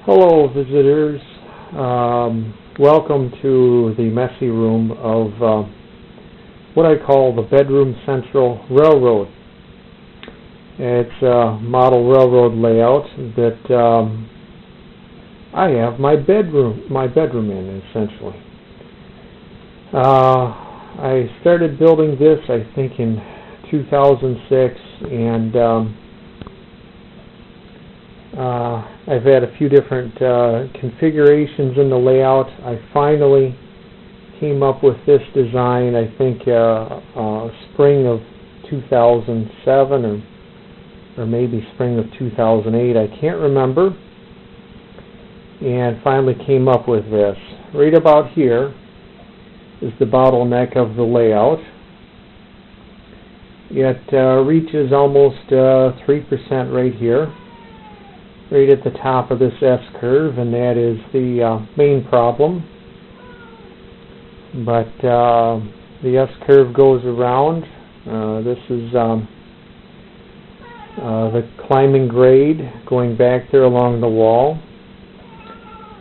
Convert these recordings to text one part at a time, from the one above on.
Hello, visitors. Welcome to the messy room of what I call the Bedroom Central Railroad. It's a model railroad layout that I have my bedroom in, essentially. I started building this, I think, in 2006, and I've had a few different configurations in the layout. I finally came up with this design, I think, spring of 2007 or maybe spring of 2008. I can't remember. And finally came up with this. Right about here is the bottleneck of the layout. It reaches almost 3% right here, right at the top of this S-curve, and that is the main problem. But the S-curve goes around. This is the climbing grade going back there along the wall.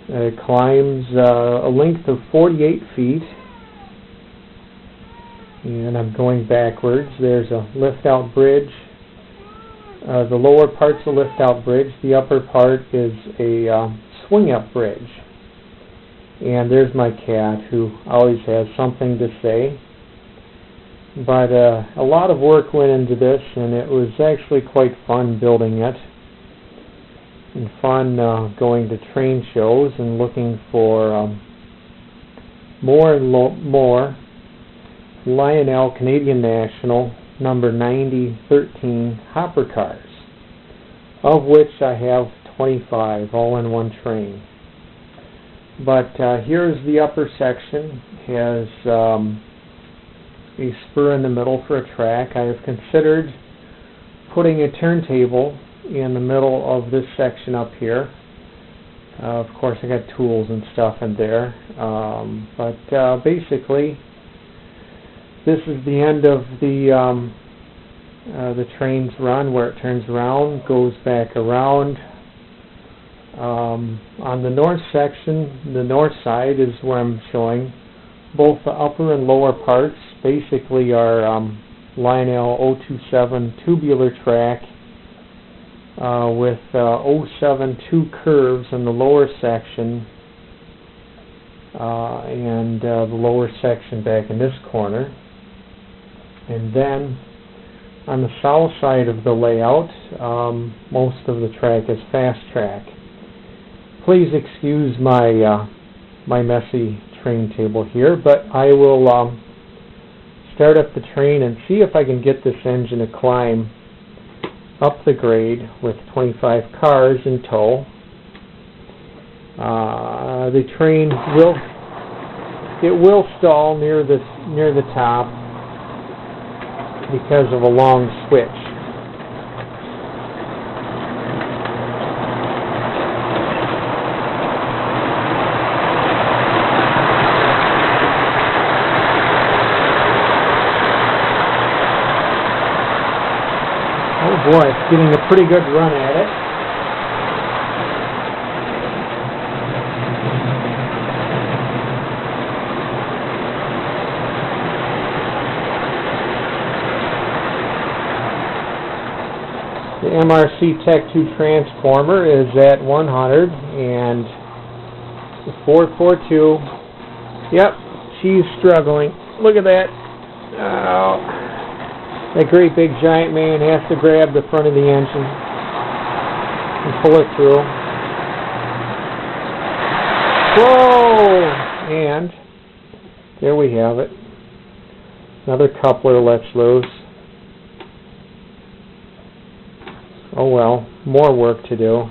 It climbs a length of 48 feet. And I'm going backwards. There's a lift-out bridge. The lower part's a lift-out bridge. The upper part is a swing-up bridge. And there's my cat, who always has something to say. But a lot of work went into this, and it was actually quite fun building it. And fun going to train shows and looking for more and more Lionel Canadian National number 9013 hopper cars, of which I have 25 all in one train. But here's the upper section. It has a spur in the middle for a track. I have considered putting a turntable in the middle of this section up here. Of course, I got tools and stuff in there, but basically this is the end of the train's run, where it turns around, goes back around. On the north section, the north side is where I'm showing both the upper and lower parts. Basically are Lionel 027 tubular track with 072 curves in the lower section and the lower section back in this corner. And then on the south side of the layout, most of the track is fast track. Please excuse my my messy train table here, but I will start up the train and see if I can get this engine to climb up the grade with 25 cars in tow. The train will stall near the top because of a long switch. Oh boy, it's getting a pretty good run at it. The MRC Tech 2 transformer is at 100, and the 442, yep, she's struggling. Look at that. Oh. That great big giant man has to grab the front of the engine and pull it through. Whoa! And there we have it. Another coupler lets loose. Oh well, more work to do.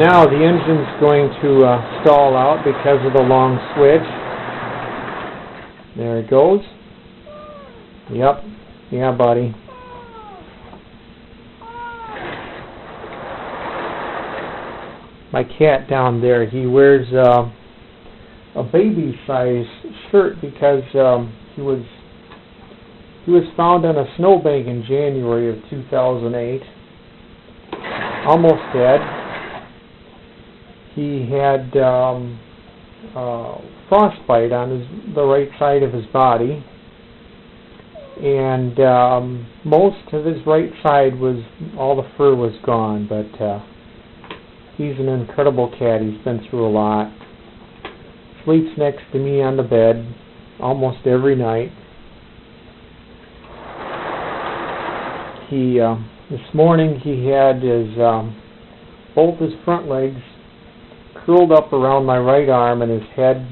Now the engine's going to stall out because of the long switch. There it goes. Yep. Yeah, buddy. My cat down there, he wears a baby size shirt because he was found on a snowbank in January of 2008, almost dead. He had frostbite on the right side of his body, and most of his right side all the fur was gone, but he's an incredible cat. He's been through a lot. Sleeps next to me on the bed almost every night. This morning he had both his front legs curled up around my right arm and his head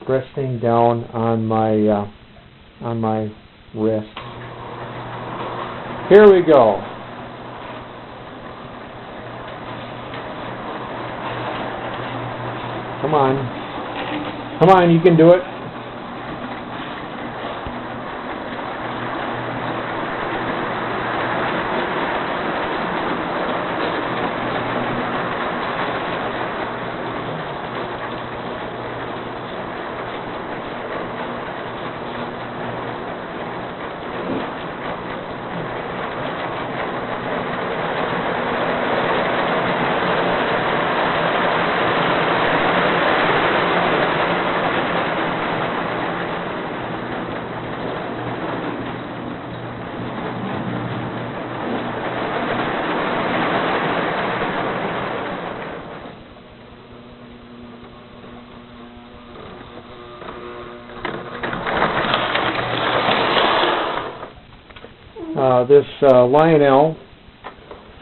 resting down on my wrist. Here we go. Come on. Come on, you can do it. This Lionel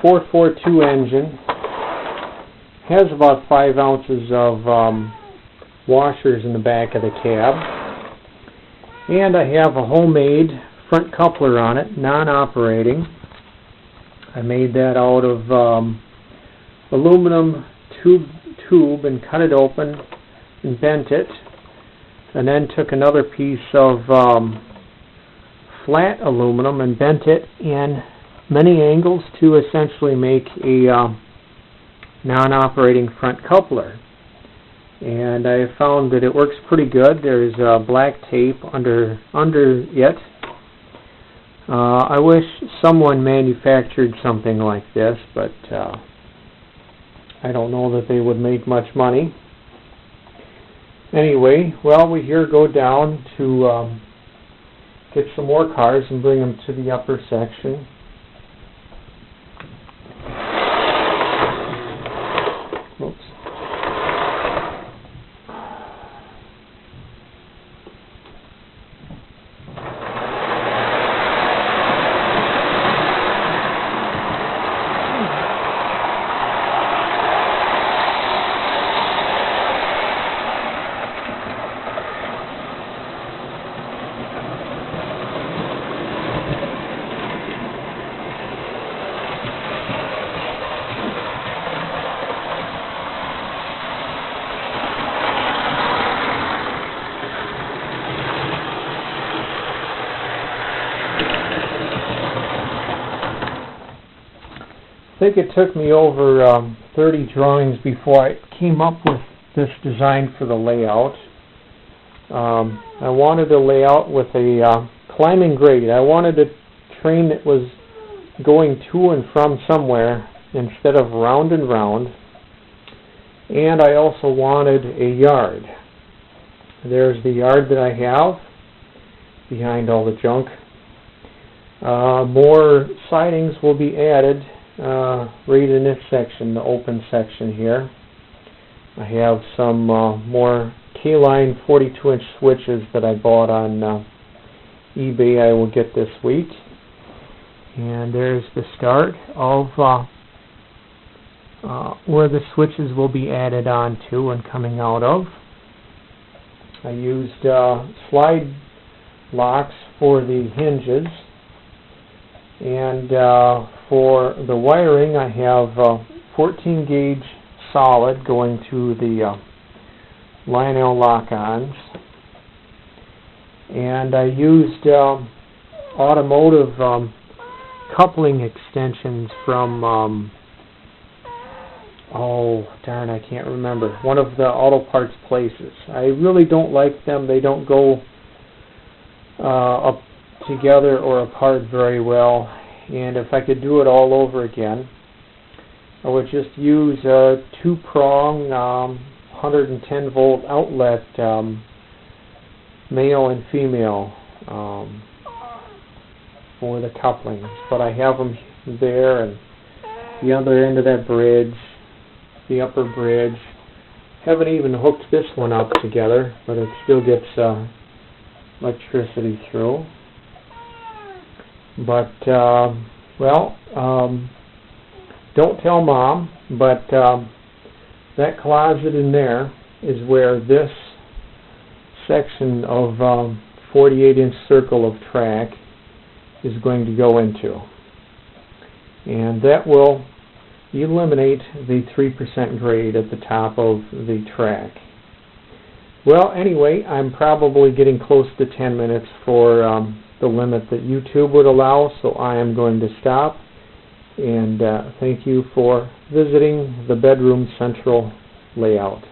442 engine has about 5 ounces of washers in the back of the cab, and I have a homemade front coupler on it, non-operating. I made that out of aluminum tube and cut it open and bent it, and then took another piece of flat aluminum and bent it in many angles to essentially make a non-operating front coupler. And I found that it works pretty good. There's black tape under it. I wish someone manufactured something like this, but I don't know that they would make much money. Anyway, well, we here go down to get some more cars and bring them to the upper section. Oops. I think it took me over 30 drawings before I came up with this design for the layout. I wanted a layout with a climbing grade. I wanted a train that was going to and from somewhere instead of round and round. And I also wanted a yard. There's the yard that I have behind all the junk. More sidings will be added right in this section, the open section here. I have some more K-line 42-inch switches that I bought on eBay I will get this week. And there's the start of where the switches will be added onto and coming out of. I used slide locks for the hinges, and for the wiring I have 14 gauge solid going to the Lionel lock-ons. And I used automotive coupling extensions from, oh darn, I can't remember, one of the auto parts places. I really don't like them. They don't go up together or apart very well. And if I could do it all over again, I would just use a 2-prong 110 volt outlet, male and female, for the couplings. But I have them there, and the other end of that bridge, the upper bridge. Haven't even hooked this one up together, but it still gets electricity through. But well, don't tell Mom, but that closet in there is where this section of 48-inch circle of track is going to go into. And that will eliminate the 3% grade at the top of the track. Well, anyway, I'm probably getting close to 10 minutes for the limit that YouTube would allow, so I am going to stop. And thank you for visiting the bedroom central layout.